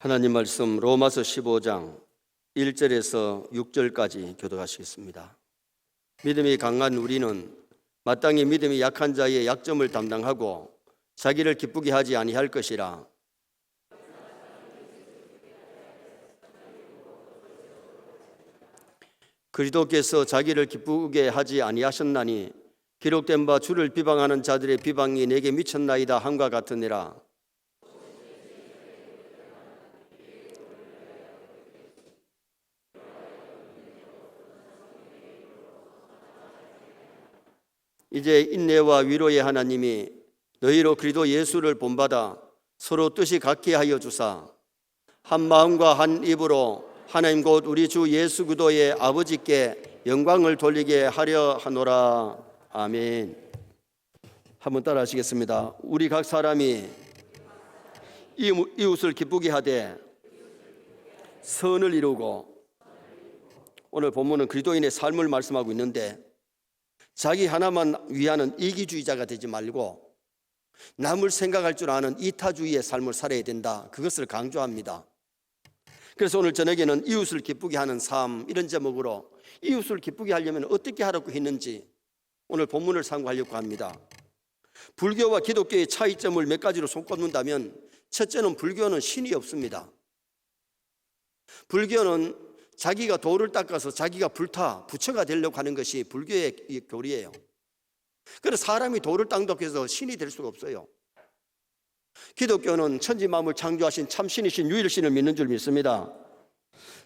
하나님 말씀 로마서 15장 1절에서 6절까지 교독하시겠습니다. 믿음이 강한 우리는 마땅히 믿음이 약한 자의 약점을 담당하고 자기를 기쁘게 하지 아니할 것이라. 그리스도께서 자기를 기쁘게 하지 아니하셨나니 기록된 바 주를 비방하는 자들의 비방이 내게 미쳤나이다 함과 같으니라. 이제 인내와 위로의 하나님이 너희로 그리스도 예수를 본받아 서로 뜻이 같게 하여 주사 한 마음과 한 입으로 하나님 곧 우리 주 예수 그리스도의 아버지께 영광을 돌리게 하려 하노라. 아멘. 한번 따라 하시겠습니다. 우리 각 사람이 이웃을 기쁘게 하되 선을 이루고, 오늘 본문은 그리스도인의 삶을 말씀하고 있는데 자기 하나만 위하는 이기주의자가 되지 말고 남을 생각할 줄 아는 이타주의의 삶을 살아야 된다, 그것을 강조합니다. 그래서 오늘 저녁에는 이웃을 기쁘게 하는 삶, 이런 제목으로 이웃을 기쁘게 하려면 어떻게 하라고 했는지 오늘 본문을 참고하려고 합니다. 불교와 기독교의 차이점을 몇 가지로 손꼽는다면, 첫째는 불교는 신이 없습니다. 불교는 자기가 돌을 닦아서 자기가 불타 부처가 되려고 하는 것이 불교의 교리예요. 그래서 사람이 돌을 닦는다고 해서 신이 될 수가 없어요. 기독교는 천지만물 창조하신 참신이신 유일신을 믿는 줄 믿습니다.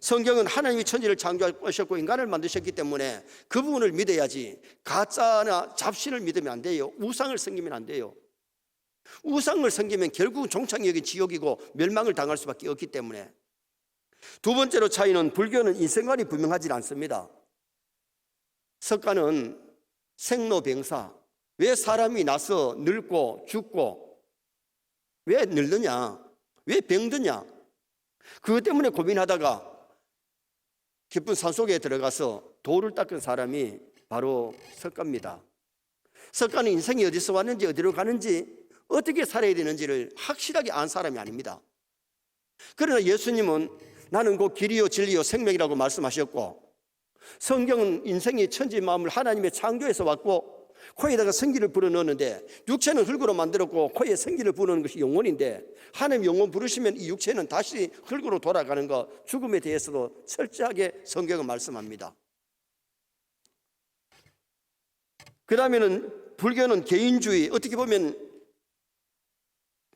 성경은 하나님이 천지를 창조하셨고 인간을 만드셨기 때문에 그 부분을 믿어야지, 가짜나 잡신을 믿으면 안 돼요. 우상을 섬기면 안 돼요. 우상을 섬기면 결국은 종착역이 여기 지옥이고 멸망을 당할 수밖에 없기 때문에. 두 번째로 차이는, 불교는 인생관이 분명하지 않습니다. 석가는 생로병사, 왜 사람이 나서 늙고 죽고 왜 늙느냐, 왜 병드냐, 그것 때문에 고민하다가 깊은 산속에 들어가서 돌을 닦은 사람이 바로 석가입니다. 석가는 인생이 어디서 왔는지 어디로 가는지 어떻게 살아야 되는지를 확실하게 안 사람이 아닙니다. 그러나 예수님은 나는 곧 길이요 진리요 생명이라고 말씀하셨고, 성경은 인생의 천지 마음을 하나님의 창조에서 왔고 코에다가 생기를 불어넣었는데, 육체는 흙으로 만들었고 코에 생기를 불어넣는 것이 영혼인데, 하나님 영혼 부르시면 이 육체는 다시 흙으로 돌아가는 것, 죽음에 대해서도 철저하게 성경은 말씀합니다. 그 다음에는 불교는 개인주의, 어떻게 보면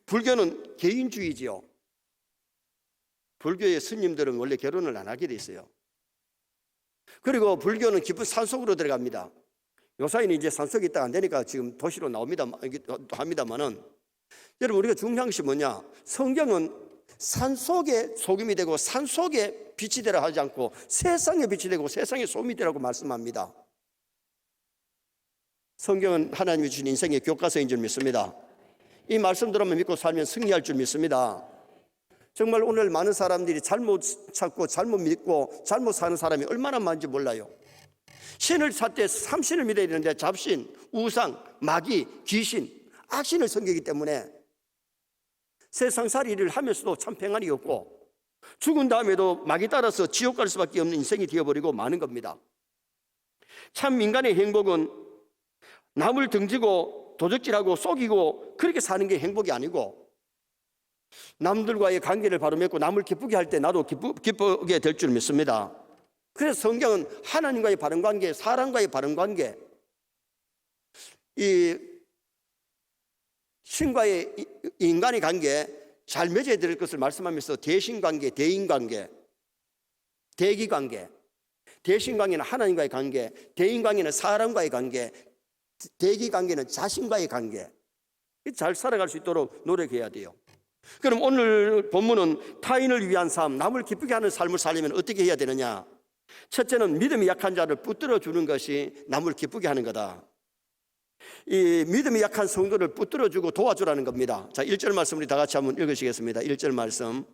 불교는 개인주의지요. 불교의 스님들은 원래 결혼을 안 하게 돼 있어요. 그리고 불교는 깊은 산속으로 들어갑니다. 요사이는 이제 산속에 있다 안 되니까 지금 도시로 합니다만은, 여러분 우리가 중요한 것이 뭐냐, 성경은 산속에 소금이 되고 산속에 빛이 되라 하지 않고 세상에 빛이 되고 세상에 소금이 되라고 말씀합니다. 성경은 하나님이 주신 인생의 교과서인 줄 믿습니다. 이 말씀들만 믿고 살면 승리할 줄 믿습니다. 정말 오늘 많은 사람들이 잘못 찾고 잘못 믿고 잘못 사는 사람이 얼마나 많은지 몰라요. 신을 찾되 삼신을 믿어야 되는데 잡신, 우상, 마귀, 귀신, 악신을 섬기기 때문에 세상살이를 하면서도 참 평안이 없고 죽은 다음에도 마귀 따라서 지옥 갈 수밖에 없는 인생이 되어버리고 마는 겁니다. 참 인간의 행복은 남을 등지고 도적질하고 속이고 그렇게 사는 게 행복이 아니고, 남들과의 관계를 바로 맺고 남을 기쁘게 할 때 나도 기쁘게 될 줄 믿습니다. 그래서 성경은 하나님과의 바른 관계, 사람과의 바른 관계, 이 신과의 인간의 관계 잘 맺어야 될 것을 말씀하면서 대신관계, 대인관계, 대기관계, 대신관계는 하나님과의 관계, 대인관계는 사람과의 관계, 대기관계는 자신과의 관계, 잘 살아갈 수 있도록 노력해야 돼요. 그럼 오늘 본문은 타인을 위한 삶, 남을 기쁘게 하는 삶을 살려면 어떻게 해야 되느냐? 첫째는 믿음이 약한 자를 붙들어 주는 것이 남을 기쁘게 하는 거다. 이 믿음이 약한 성도를 붙들어 주고 도와주라는 겁니다. 자, 1절 말씀 우리 다 같이 한번 읽으시겠습니다. 1절 말씀.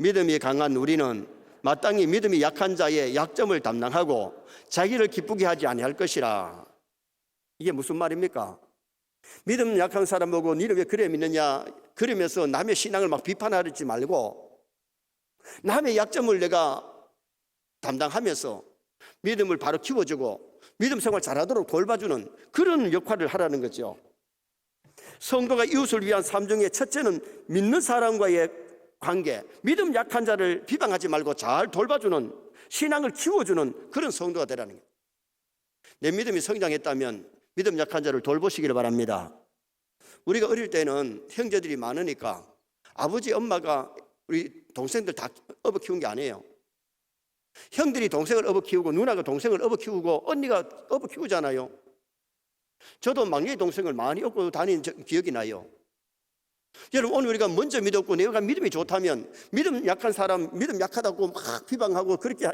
믿음이 강한 우리는 마땅히 믿음이 약한 자의 약점을 담당하고 자기를 기쁘게 하지 아니할 것이라. 이게 무슨 말입니까? 믿음 약한 사람 보고 니는 왜 그래 믿느냐 그러면서 남의 신앙을 막 비판하지 말고, 남의 약점을 내가 담당하면서 믿음을 바로 키워주고 믿음 생활 잘하도록 돌봐주는 그런 역할을 하라는 거죠. 성도가 이웃을 위한 삶 중에 첫째는 믿는 사람과의 관계, 믿음 약한 자를 비방하지 말고 잘 돌봐주는, 신앙을 키워주는 그런 성도가 되라는 거예요. 내 믿음이 성장했다면 믿음 약한 자를 돌보시기를 바랍니다. 우리가 어릴 때는 형제들이 많으니까 아버지 엄마가 우리 동생들 다 업어 키운 게 아니에요. 형들이 동생을 업어 키우고 누나가 동생을 업어 키우고 언니가 업어 키우잖아요. 저도 막내 동생을 많이 업고 다닌 기억이 나요. 여러분, 오늘 우리가 먼저 믿었고 내가 믿음이 좋다면 믿음 약한 사람, 믿음 약하다고 막 비방하고 그렇게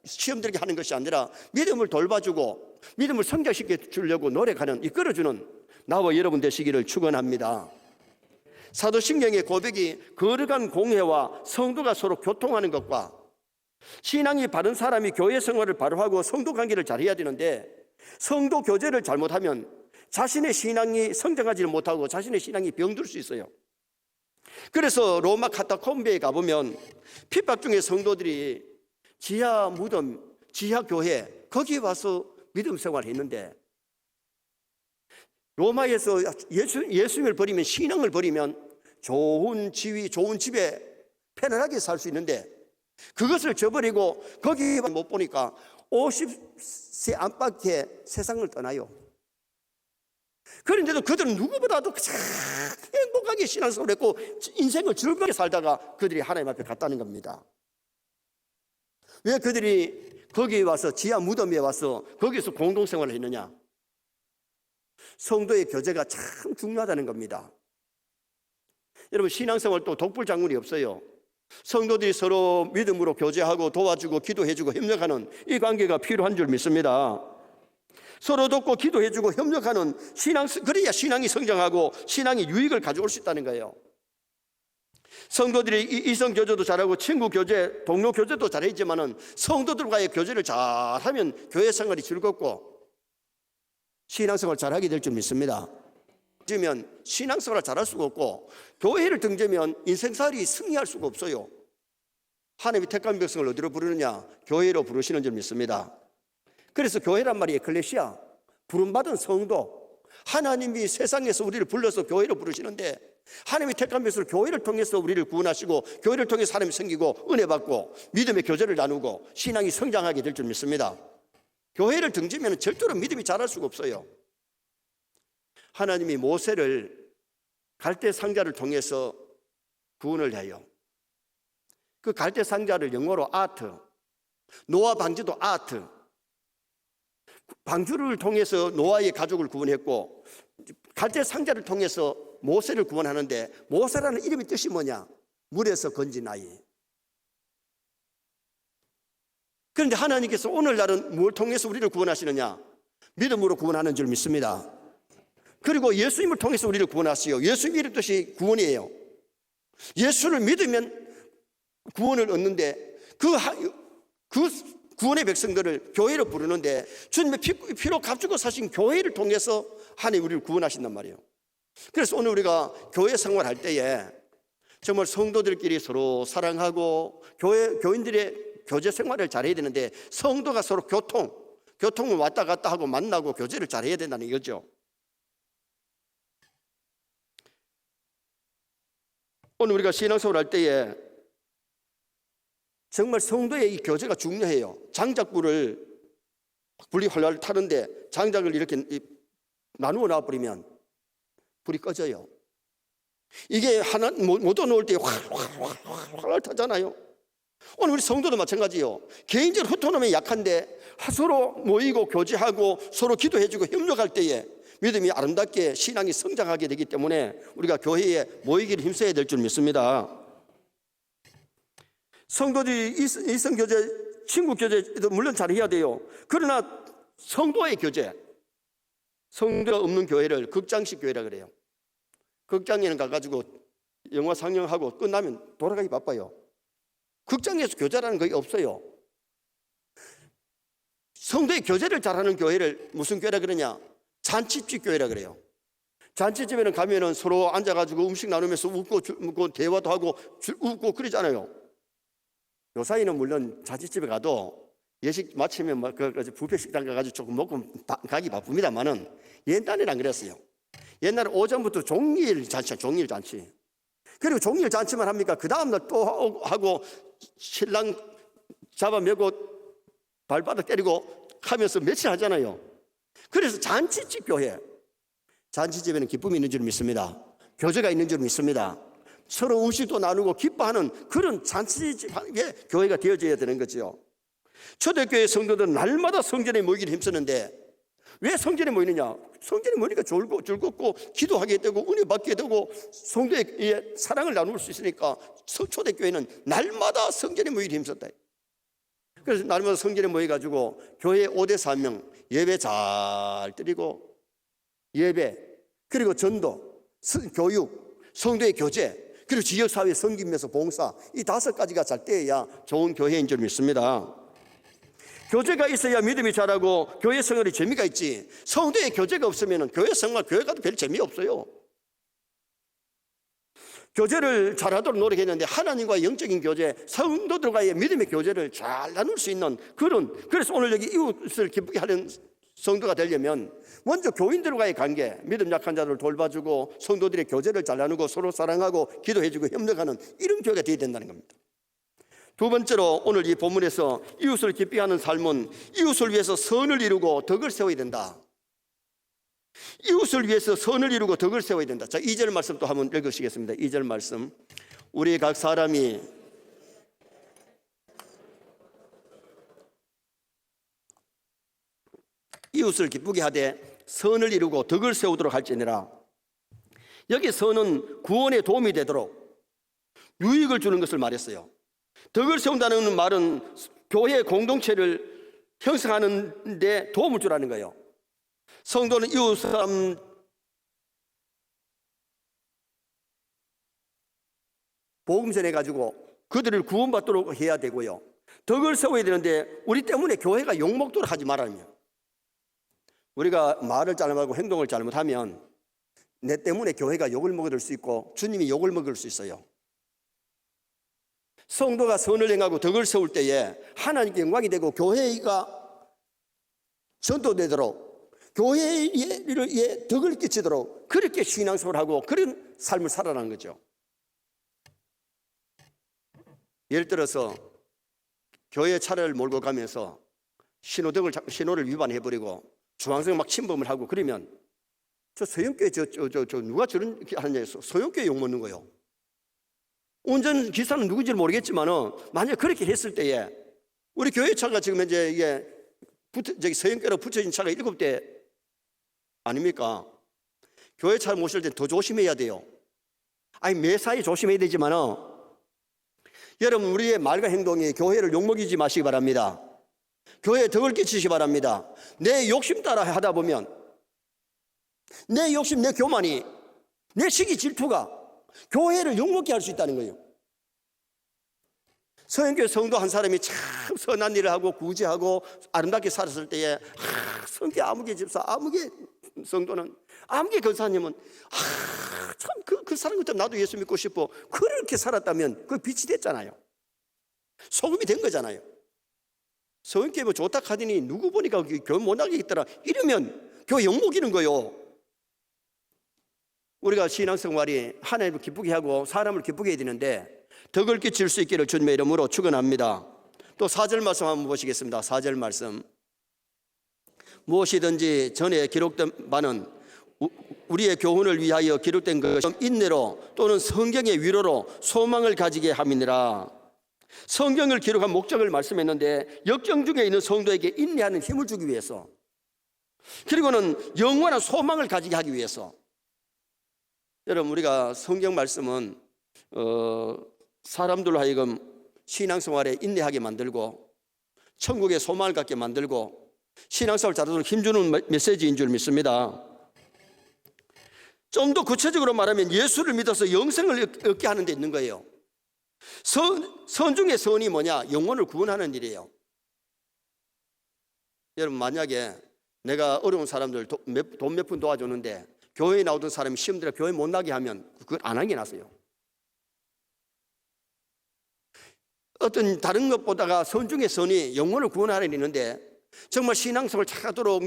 시험 들게 하는 것이 아니라 믿음을 돌봐주고 믿음을 성장시켜 주려고 노력하는, 이끌어주는 나와 여러분 되시기를 축원합니다. 사도신경의 고백이 거룩한 공회와 성도가 서로 교통하는 것과 신앙이 바른 사람이 교회 생활을 바로 하고 성도 관계를 잘해야 되는데 성도 교제를 잘못하면 자신의 신앙이 성장하지 못하고 자신의 신앙이 병들 수 있어요. 그래서 로마 카타콤베에 가보면 핍박 중에 성도들이 지하 무덤, 지하 교회 거기 와서 믿음 생활을 했는데 로마에서 예수님을 버리면, 신앙을 버리면 좋은 지위, 좋은 집에 편안하게 살 수 있는데 그것을 저버리고 거기 못 보니까 50세 안팎의 세상을 떠나요. 그런데도 그들은 누구보다도 참 행복하게 신앙생활을 했고 인생을 즐겁게 살다가 그들이 하나님 앞에 갔다는 겁니다. 왜 그들이 거기에 와서 지하 무덤에 와서 거기서 공동생활을 했느냐? 성도의 교제가 참 중요하다는 겁니다. 여러분, 신앙생활 또 독불장군이 없어요. 성도들이 서로 믿음으로 교제하고 도와주고 기도해주고 협력하는 이 관계가 필요한 줄 믿습니다. 서로 돕고 기도해주고 협력하는 신앙, 그래야 신앙이 성장하고 신앙이 유익을 가져올 수 있다는 거예요. 성도들이 이성 교제도 잘하고 친구 교제, 동료 교제도 잘했지만은 성도들과의 교제를 잘하면 교회 생활이 즐겁고 신앙생활 잘하게 될 줄 믿습니다. 등지면 신앙생활을 잘할 수가 없고 교회를 등지면 인생살이 승리할 수가 없어요. 하나님이 택한 백성을 어디로 부르느냐? 교회로 부르시는 줄 믿습니다. 그래서 교회란 말이 에클레시아, 부름받은 성도. 하나님이 세상에서 우리를 불러서 교회로 부르시는데 하나님이 택한 백성을 교회를 통해서 우리를 구원하시고 교회를 통해서 사람이 생기고 은혜 받고 믿음의 교제를 나누고 신앙이 성장하게 될 줄 믿습니다. 교회를 등지면 절대로 믿음이 자랄 수가 없어요. 하나님이 모세를 갈대 상자를 통해서 구원을 해요. 그 갈대 상자를 영어로 아트, 노아 방주도 아트, 방주를 통해서 노아의 가족을 구원했고 갈대 상자를 통해서 모세를 구원하는데 모세라는 이름의 뜻이 뭐냐? 물에서 건진 아이. 그런데 하나님께서 오늘날은 뭘 통해서 우리를 구원하시느냐? 믿음으로 구원하는 줄 믿습니다. 그리고 예수님을 통해서 우리를 구원하시요. 예수님의 뜻이 구원이에요. 예수를 믿으면 구원을 얻는데 그 구원의 백성들을 교회로 부르는데 주님의 피로 값주고 사신 교회를 통해서 하나님 우리를 구원하신단 말이에요. 그래서 오늘 우리가 교회 생활할 때에 정말 성도들끼리 서로 사랑하고 교인들의 교제 생활을 잘해야 되는데 성도가 서로 교통을 왔다 갔다 하고 만나고 교제를 잘해야 된다는 이거죠. 오늘 우리가 신앙생활 할 때에 정말 성도의 이 교제가 중요해요. 장작불을 불이 활활 타는데 장작을 이렇게 나누어 놔버리면 불이 꺼져요. 이게 하나 못 놓을 때 활활 타잖아요. 오늘 우리 성도도 마찬가지예요. 개인적으로 흩어놓으면 약한데 서로 모이고 교제하고 서로 기도해주고 협력할 때에 믿음이 아름답게 신앙이 성장하게 되기 때문에 우리가 교회에 모이기를 힘써야 될 줄 믿습니다. 성도들이 이성교제, 친구교제도 물론 잘해야 돼요. 그러나 성도의 교제, 성도가 없는 교회를 극장식 교회라 그래요. 극장에는 가가지고 영화 상영하고 끝나면 돌아가기 바빠요. 극장에서 교제라는 게 없어요. 성도의 교제를 잘하는 교회를 무슨 교회라 그러냐? 잔치집 교회라 그래요. 잔치집에는 가면은 서로 앉아가지고 음식 나누면서 웃고 대화도 하고 웃고 그러잖아요. 요사이는 물론 자취집에 가도 예식 마치면 뷔페 식당 가가지고 조금 먹고 가기 바쁩니다만은 옛날에는 안 그랬어요. 옛날에 오전부터 종일 잔치. 그리고 종일 잔치만 합니까? 그 다음날 또 하고 신랑 잡아매고 발바닥 때리고 하면서 며칠 하잖아요. 그래서 잔치집 교회, 잔치집에는 기쁨이 있는 줄 믿습니다. 교제가 있는 줄 믿습니다. 서로 음식도 나누고 기뻐하는 그런 잔치집의 교회가 되어져야 되는 거죠. 초대교회 성도들은 날마다 성전에 모이기를 힘쓰는데 왜 성전에 모이느냐? 성전에 모이니까 즐겁고 기도하게 되고 은혜 받게 되고 성도의 사랑을 나눌 수 있으니까 초대교회는 날마다 성전에 모이기를 힘썼다. 그래서 날마다 성전에 모여가지고 교회 5대사 1명 예배 잘 드리고 예배 그리고 전도, 교육, 성도의 교제 그리고 지역사회 섬기면서 봉사 이 5가지가 잘 되어야 좋은 교회인 줄 믿습니다. 교제가 있어야 믿음이 자라고 교회 생활에 재미가 있지 성도의 교제가 없으면 교회 생활, 교회 가도 별 재미없어요. 교제를 잘하도록 노력했는데 하나님과 영적인 교제, 성도들과의 믿음의 교제를 잘 나눌 수 있는 그래서 오늘 여기 이웃을 기쁘게 하는 성도가 되려면 먼저 교인들과의 관계, 믿음 약한 자들을 돌봐주고 성도들의 교제를 잘 나누고 서로 사랑하고 기도해주고 협력하는 이런 교회가 되어야 된다는 겁니다. 두 번째로 오늘 이 본문에서 이웃을 기쁘게 하는 삶은 이웃을 위해서 선을 이루고 덕을 세워야 된다. 이웃을 위해서 선을 이루고 덕을 세워야 된다. 자, 2절 말씀 또 한번 읽으시겠습니다. 2절 말씀. 우리 각 사람이 이웃을 기쁘게 하되 선을 이루고 덕을 세우도록 할지니라. 여기 선은 구원에 도움이 되도록 유익을 주는 것을 말했어요. 덕을 세운다는 말은 교회 공동체를 형성하는 데 도움을 주라는 거예요. 성도는 이웃 사람 복음 전해가지고 그들을 구원받도록 해야 되고요. 덕을 세워야 되는데 우리 때문에 교회가 욕먹도록 하지 말아요. 우리가 말을 잘못하고 행동을 잘못하면 내 때문에 교회가 욕을 먹을 수 있고 주님이 욕을 먹을 수 있어요. 성도가 선을 행하고 덕을 세울 때에 하나님께 영광이 되고 교회가 전도되도록 교회에 덕을 끼치도록 그렇게 신앙생활을 하고 그런 삶을 살아가는 거죠. 예를 들어서 교회 차를 몰고 가면서 신호를 위반해버리고 중앙선에 막 침범을 하고 그러면 저 서영교회 누가 저런 하느냐 해서 서영교회 욕먹는 거예요. 운전기사는 누군지 모르겠지만 만약 그렇게 했을 때에 우리 교회 차가 지금 이제 이게 서영교회로 붙여진 차가 7대 아닙니까? 교회 차 모실 때 더 조심해야 돼요. 아니 매사에 조심해야 되지만 여러분 우리의 말과 행동이 교회를 욕먹이지 마시기 바랍니다. 교회에 덕을 끼치시기 바랍니다. 내 욕심 따라 하다 보면 내 욕심, 내 교만이, 내 시기 질투가 교회를 욕먹게 할 수 있다는 거예요. 서영교회 성도 한 사람이 참 선한 일을 하고 구제하고 아름답게 살았을 때에 성교 아무개 집사, 아무개 성도는, 아무개 권사님은 참 그 사람 같으면 나도 예수 믿고 싶어. 그렇게 살았다면 그 빛이 됐잖아요. 소금이 된 거잖아요. 서영교회 뭐 좋다 하더니 누구 보니까 교회 못 나가겠더라 이러면 교회 욕먹이는 거예요. 우리가 신앙생활이 하나님을 기쁘게 하고 사람을 기쁘게 해야 되는데 덕을 끼칠 수 있기를 주님의 이름으로 축원합니다. 또 4절 말씀 한번 보시겠습니다. 4절 말씀. 무엇이든지 전에 기록된 바는 우리의 교훈을 위하여 기록된 것이 인내로 또는 성경의 위로로 소망을 가지게 함이니라. 성경을 기록한 목적을 말씀했는데 역경 중에 있는 성도에게 인내하는 힘을 주기 위해서, 그리고는 영원한 소망을 가지게 하기 위해서. 여러분 우리가 성경 말씀은 사람들로 하여금 신앙생활에 인내하게 만들고 천국의 소망을 갖게 만들고 신앙생활 잘하도록 힘주는 메시지인 줄 믿습니다. 좀 더 구체적으로 말하면 예수를 믿어서 영생을 얻게 하는 데 있는 거예요. 선 중에 선이 뭐냐? 영혼을 구원하는 일이에요. 여러분 만약에 내가 어려운 사람들 돈 몇 푼 도와줬는데 교회에 나오던 사람이 시험 들어 교회 못 나게 하면 그걸 안 하게 놨어요. 어떤 다른 것보다가 선 중에 선이 영혼을 구원하는 일이 있는데 정말 신앙성을 착하도록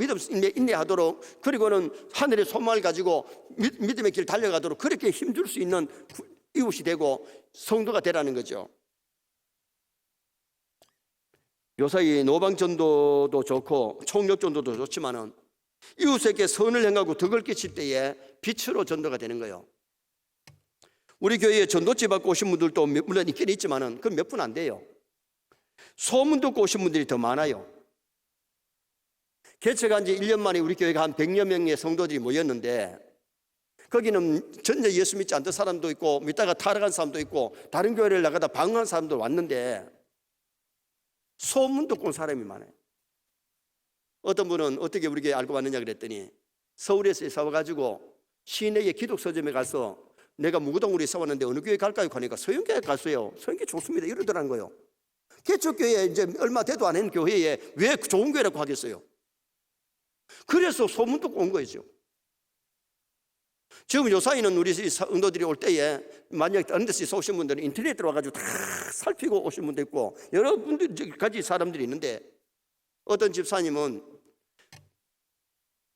인내하도록 그리고는 하늘의 소망을 가지고 믿음의 길 달려가도록 그렇게 힘줄 수 있는 이웃이 되고 성도가 되라는 거죠. 요사이 노방전도도 좋고 총력전도도 좋지만은 이웃에게 선을 행하고 덕을 끼칠 때에 빛으로 전도가 되는 거예요. 우리 교회에 전도지 받고 오신 분들도 물론 있긴 있지만은 그 몇 분 안 돼요. 소문 듣고 오신 분들이 더 많아요. 개척한 지 1년 만에 우리 교회가 한 100여 명의 성도들이 모였는데 거기는 전혀 예수 믿지 않던 사람도 있고 믿다가 타락한 사람도 있고 다른 교회를 나가다 방황한 사람도 왔는데 소문 듣고 온 사람이 많아요. 어떤 분은 어떻게 우리 교회 알고 왔느냐 그랬더니 서울에서 이사 와가지고 시내의 기독 서점에 가서 내가 무구동으로 이사 왔는데 어느 교회 갈까요? 하니까 서영교회 갔어요. 서영교회 좋습니다. 이러더라는 거예요. 개척교회 이제 얼마 돼도 안 한 교회에 왜 좋은 교회라고 하겠어요? 그래서 소문 듣고 온 거죠. 지금 요사이는 우리 성도들이 올 때에 만약 다른 데서 이사 오신 분들은 인터넷 들어와가지고 다 살피고 오신 분도 있고 여러 가지 사람들이 있는데 어떤 집사님은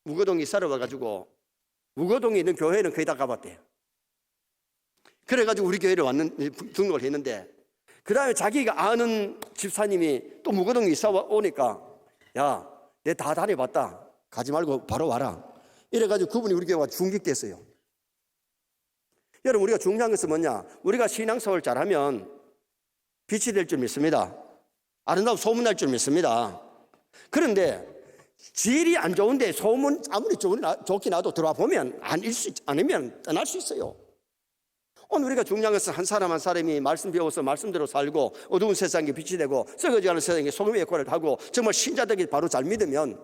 무거동에 이사를 와가지고 무거동에 있는 교회는 거의 다 가봤대요. 그래가지고 우리 교회를 등록을 했는데 그 다음에 자기가 아는 집사님이 또 무거동에 이사 오니까 야, 내 다 다녀봤다. 가지 말고 바로 와라. 이래가지고 그분이 우리 교회와 중직됐어요. 여러분 우리가 중요한 것은 뭐냐? 우리가 신앙생활을 잘하면 빛이 될 줄 믿습니다. 아름다운 소문날 줄 믿습니다. 그런데 질이 안 좋은데 소문 아무리 좋게 나도 들어와 보면 아니면 떠날 수 있어요. 오늘 우리가 중요한 것은 한 사람 한 사람이 말씀 배워서 말씀대로 살고 어두운 세상에 빛이 되고 썩어지는 세상에 소금의 역할을 하고 정말 신자들이 바로 잘 믿으면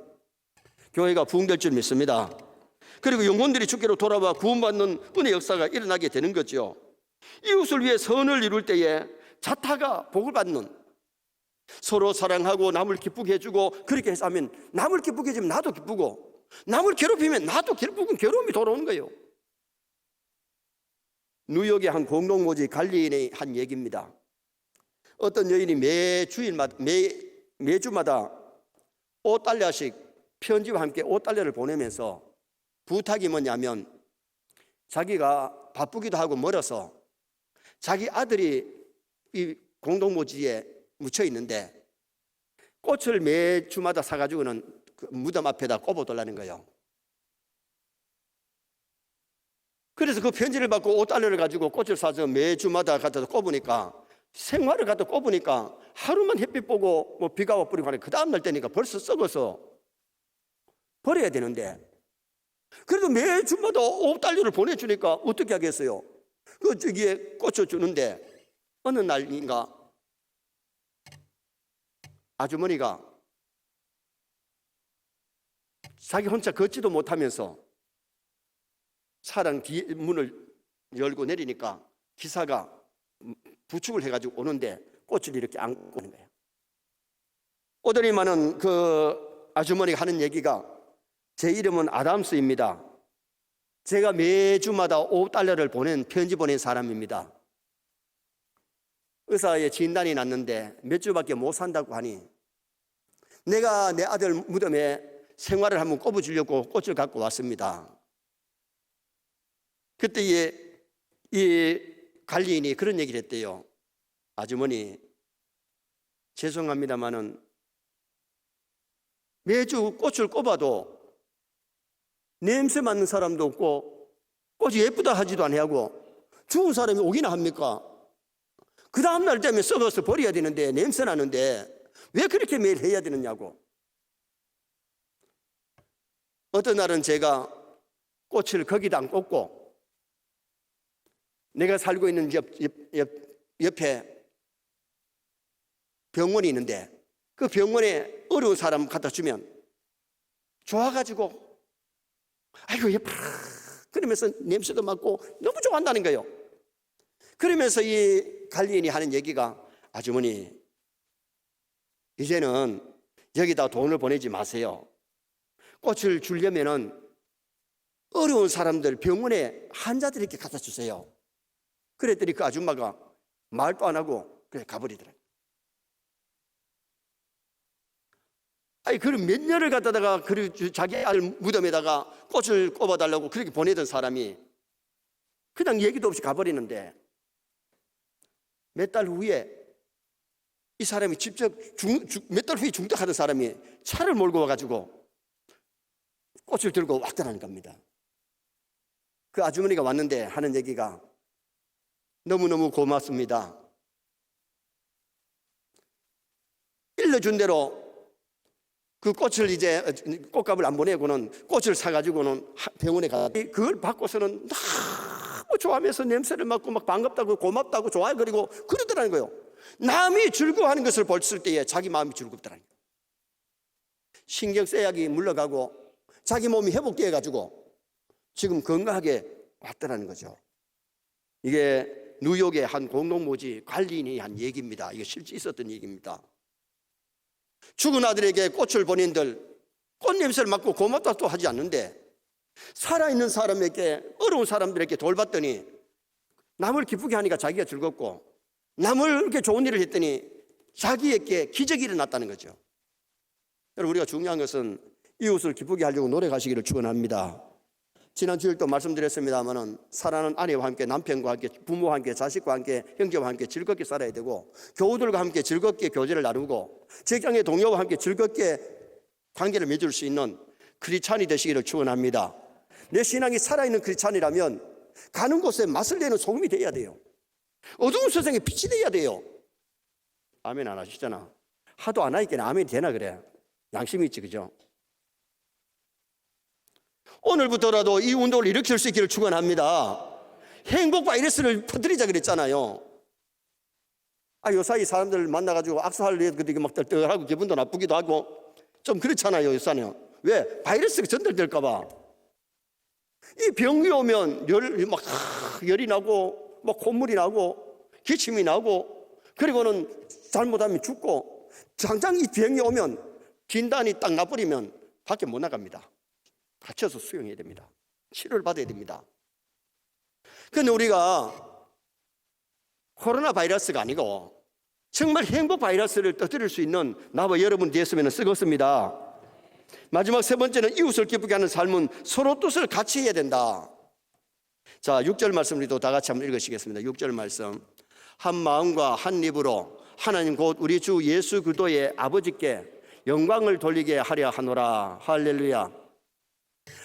교회가 부흥될 줄 믿습니다. 그리고 영혼들이 주께로 돌아와 구원받는 은혜의 역사가 일어나게 되는 거죠. 이웃을 위해 선을 이룰 때에 자타가 복을 받는, 서로 사랑하고 남을 기쁘게 해주고 그렇게 해서 하면 남을 기쁘게 해주면 나도 기쁘고 남을 괴롭히면 나도 괴로움이 돌아오는 거예요. 뉴욕의 한 공동모지 갈리인의 한 얘기입니다. 어떤 여인이 매주마다 $5씩 편지와 함께 $5를 보내면서 부탁이 뭐냐면 자기가 바쁘기도 하고 멀어서 자기 아들이 이 공동모지에 묻혀 있는데 꽃을 매주마다 사가지고는 그 무덤 앞에다 꼽아달라는 거예요. 그래서 그 편지를 받고 $5를 가지고 꽃을 사서 매주마다 갖다 꼽으니까 생화를 갖다 꼽으니까 하루만 햇빛 보고 뭐 비가 와버리고 하니 그 다음날 때니까 벌써 썩어서 버려야 되는데 그래도 매주마다 $5를 보내주니까 어떻게 하겠어요? 저기에 꽃을 주는데 어느 날인가 아주머니가 자기 혼자 걷지도 못하면서 차량 뒤 문을 열고 내리니까 기사가 부축을 해가지고 오는데 꽃을 이렇게 안고 오는 거예요. 오더니만은 그 아주머니가 하는 얘기가 제 이름은 아담스입니다. 제가 매주마다 $5를 편지 보낸 사람입니다. 의사의 진단이 났는데 몇 주밖에 못 산다고 하니 내가 내 아들 무덤에 생화를 한번 꼽아주려고 꽃을 갖고 왔습니다. 그때 이 관리인이 그런 얘기를 했대요. 아주머니 죄송합니다마는 매주 꽃을 꼽아도 냄새 맡는 사람도 없고 꽃이 예쁘다 하지도 아니하고 죽은 사람이 오기나 합니까? 그 다음날 되면 썩어서 버려야 되는데 냄새 나는데 왜 그렇게 매일 해야 되느냐고. 어떤 날은 제가 꽃을 거기다 안 꽂고 내가 살고 있는 옆에 병원이 있는데 그 병원에 어려운 사람 갖다 주면 좋아가지고 아이고 예뻐 그러면서 냄새도 맡고 너무 좋아한다는 거예요. 그러면서 이 관리인이 하는 얘기가 아주머니 이제는 여기다 돈을 보내지 마세요. 꽃을 주려면은 어려운 사람들 병원에 환자들 이렇게 갖다 주세요. 그랬더니 그 아줌마가 말도 안 하고 그냥 가버리더라고요. 아니 그런 몇 년을 갖다가 자기 아들 무덤에다가 꽃을 꼽아달라고 그렇게 보내던 사람이 그냥 얘기도 없이 가버리는데, 몇 달 후에 이 사람이 직접 몇 달 후에 중독하던 사람이 차를 몰고 와가지고 꽃을 들고 왔다는 겁니다. 그 아주머니가 왔는데 하는 얘기가, 너무너무 고맙습니다. 일러준 대로 그 꽃을 이제 꽃값을 안 보내고는 꽃을 사가지고는 병원에 가. 그걸 받고서는 너무 좋아하면서 냄새를 맡고 막 반갑다고 고맙다고 좋아해 그리고 그러더라는 거예요. 남이 즐거워하는 것을 봤을 때에 자기 마음이 즐겁더라는 거예요. 신경쇠약이 물러가고 자기 몸이 회복되어 가지고 지금 건강하게 왔더라는 거죠. 이게 뉴욕의 한 공동모지 관리인이 한 얘기입니다. 이게 실제 있었던 얘기입니다. 죽은 아들에게 꽃을 보낸들 꽃냄새를 맡고 고맙다도 하지 않는데, 살아있는 사람에게, 어려운 사람들에게 돌봤더니 남을 기쁘게 하니까 자기가 즐겁고, 남을 이렇게 좋은 일을 했더니 자기에게 기적이 일어났다는 거죠. 여러분, 우리가 중요한 것은 이웃을 기쁘게 하려고 노력하시기를 축원합니다. 지난 주일도 말씀드렸습니다마는 사랑하는 아내와 함께, 남편과 함께, 부모와 함께, 자식과 함께, 형제와 함께 즐겁게 살아야 되고, 교우들과 함께 즐겁게 교제를 나누고, 직장의 동료와 함께 즐겁게 관계를 맺을 수 있는 크리스찬이 되시기를 축원합니다. 내 신앙이 살아있는 크리스찬이라면 가는 곳에 맛을 내는 소금이 되어야 돼요. 어두운 세상에 빛이 되어야 돼요. 아멘 안 하시잖아. 하도 안 하니까 아멘이 되나 그래. 양심이 있지, 그죠? 오늘부터라도 이 운동을 일으킬 수 있기를 축원합니다. 행복 바이러스를 퍼뜨리자 그랬잖아요. 요사이 사람들 만나가지고 악수할 때 막 떨떨하고 기분도 나쁘기도 하고 좀 그렇잖아요, 요사는. 왜? 바이러스가 전달될까봐. 이 병이 오면 열이 나고, 막 콧물이 나고, 기침이 나고, 그리고는 잘못하면 죽고, 당장 이 병이 오면 진단이 딱 나버리면 밖에 못 나갑니다. 갇혀서 수용해야 됩니다. 치료를 받아야 됩니다. 그런데 우리가 코로나 바이러스가 아니고 정말 행복 바이러스를 터뜨릴 수 있는 나와 여러분 되었으면 쓰겠습니다. 마지막 세 번째는 이웃을 기쁘게 하는 삶은 서로 뜻을 같이 해야 된다. 자, 6절 말씀 우리도 다 같이 한번 읽으시겠습니다. 6절 말씀. 한 마음과 한 입으로 하나님 곧 우리 주 예수 그리스도의 아버지께 영광을 돌리게 하려 하노라. 할렐루야.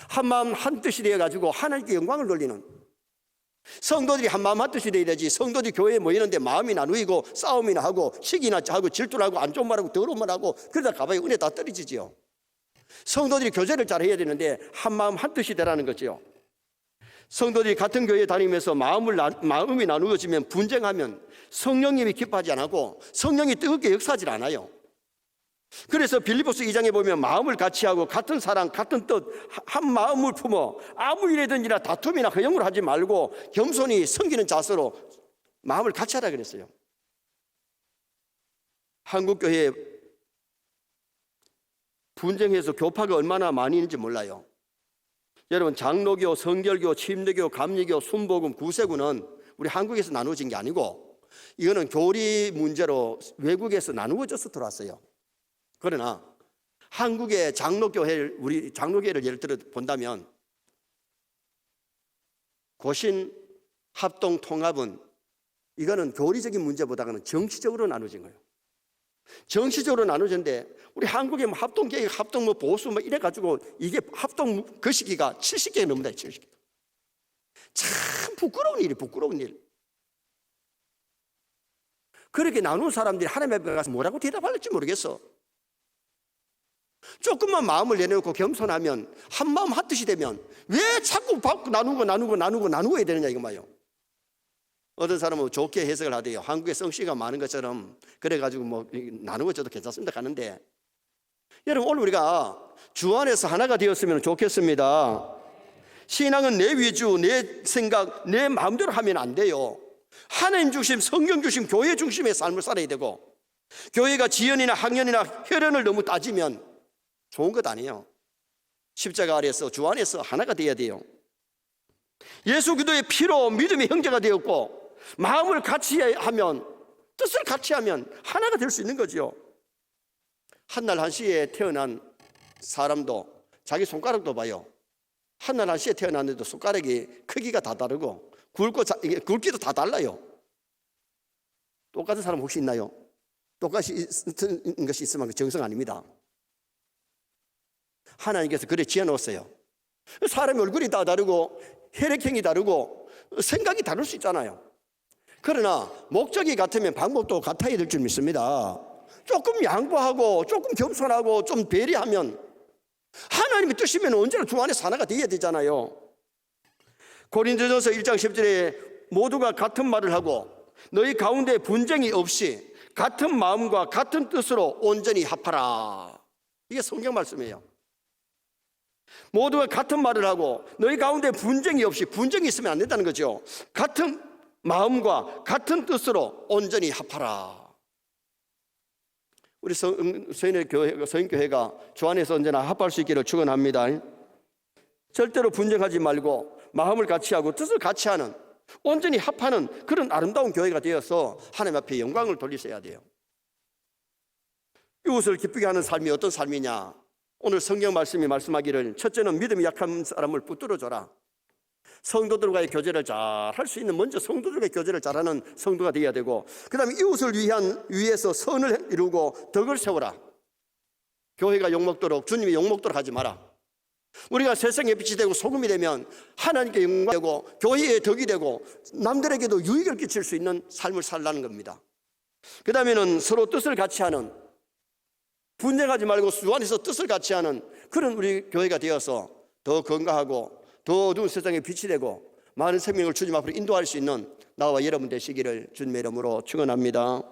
한 마음 한 뜻이 되어가지고 하나님께 영광을 돌리는, 성도들이 한 마음 한 뜻이 되어야 되지. 성도들이 교회에 모이는데 마음이 나누이고 싸움이나 하고 시기나 하고 질투를 하고 안 좋은 말하고 더러운 말하고 그러다 가봐야 은혜 다 떨어지지요. 성도들이 교제를 잘 해야 되는데 한 마음 한 뜻이 되라는 거죠. 성도들이 같은 교회에 다니면서 마음이 나누어지면, 분쟁하면 성령님이 기뻐하지 않고 성령이 뜨겁게 역사하지 않아요. 그래서 빌립보서 2장에 보면 마음을 같이 하고 같은 사랑, 같은 뜻, 한 마음을 품어 아무 일이든지나 다툼이나 허영을 하지 말고 겸손히 섬기는 자세로 마음을 같이 하라 그랬어요. 한국교회에 분쟁해서 교파가 얼마나 많이 있는지 몰라요. 여러분, 장로교, 성결교, 침례교, 감리교, 순복음, 구세구는 우리 한국에서 나누어진 게 아니고 이거는 교리 문제로 외국에서 나누어져서 들어왔어요. 그러나 한국의 장로교회를, 우리 장로교회를 예를 들어 본다면 고신, 합동, 통합은 이거는 교리적인 문제보다는 정치적으로 나눠진 거예요. 정치적으로 나눠졌는데 우리 한국의 합동계획, 합동 보수 이래가지고 이게 합동 그 시기가 70개가 넘는다. 70개. 참 부끄러운 일이 부끄러운 일. 그렇게 나눈 사람들이 하나님 앞에 가서 뭐라고 대답할지 모르겠어. 조금만 마음을 내놓고 겸손하면, 한 마음 한 뜻이 되면 왜 자꾸 나누어야 되느냐 이거 말이에요. 어떤 사람은 좋게 해석을 하대요. 한국에 성씨가 많은 것처럼 그래가지고 나누어져도 괜찮습니다 하는데, 여러분 오늘 우리가 주 안에서 하나가 되었으면 좋겠습니다. 신앙은 내 위주, 내 생각, 내 마음대로 하면 안 돼요. 하나님 중심, 성경 중심, 교회 중심의 삶을 살아야 되고, 교회가 지연이나 학년이나 혈연을 너무 따지면 좋은 것 아니에요. 십자가 아래서 주 안에서 하나가 되어야 돼요. 예수 그리스도의 피로 믿음의 형제가 되었고, 마음을 같이 하면, 뜻을 같이 하면 하나가 될 수 있는 거죠. 한날 한시에 태어난 사람도 자기 손가락도 봐요. 한날 한시에 태어났는데도 손가락이 크기가 다 다르고 굵기도 다 달라요. 똑같은 사람 혹시 있나요? 똑같이 있는 것이 있으면 정성 아닙니다. 하나님께서 그래 지어놓았어요. 사람의 얼굴이 다 다르고 혈액형이 다르고 생각이 다를 수 있잖아요. 그러나 목적이 같으면 방법도 같아야 될 줄 믿습니다. 조금 양보하고 조금 겸손하고 좀 배려하면 하나님의 뜻이면 언제나 주 안에서 하나가 되어야 되잖아요. 고린도전서 1장 10절에 모두가 같은 말을 하고 너희 가운데 분쟁이 없이 같은 마음과 같은 뜻으로 온전히 합하라. 이게 성경 말씀이에요. 모두가 같은 말을 하고 너희 가운데 분쟁이 없이, 분쟁이 있으면 안 된다는 거죠. 같은 마음과 같은 뜻으로 온전히 합하라. 우리 서인교회가 주 안에서 언제나 합할 수 있기를 축원합니다. 절대로 분쟁하지 말고 마음을 같이 하고 뜻을 같이 하는, 온전히 합하는 그런 아름다운 교회가 되어서 하나님 앞에 영광을 돌리셔야 돼요. 이웃을 기쁘게 하는 삶이 어떤 삶이냐? 오늘 성경 말씀이 말씀하기를 첫째는 믿음이 약한 사람을 붙들어줘라. 성도들과의 교제를 잘 할 수 있는, 먼저 성도들과의 교제를 잘하는 성도가 되어야 되고, 그 다음에 이웃을 위해서 선을 이루고 덕을 세워라. 교회가 욕먹도록, 주님이 욕먹도록 하지 마라. 우리가 세상에 빛이 되고 소금이 되면 하나님께 영광이 되고 교회의 덕이 되고 남들에게도 유익을 끼칠 수 있는 삶을 살라는 겁니다. 그 다음에는 서로 뜻을 같이 하는, 분쟁하지 말고 주 안에서 뜻을 같이 하는 그런 우리 교회가 되어서 더 건강하고 더 어두운 세상에 빛이 되고 많은 생명을 주님 앞으로 인도할 수 있는 나와 여러분 되시기를 주님의 이름으로 축원합니다.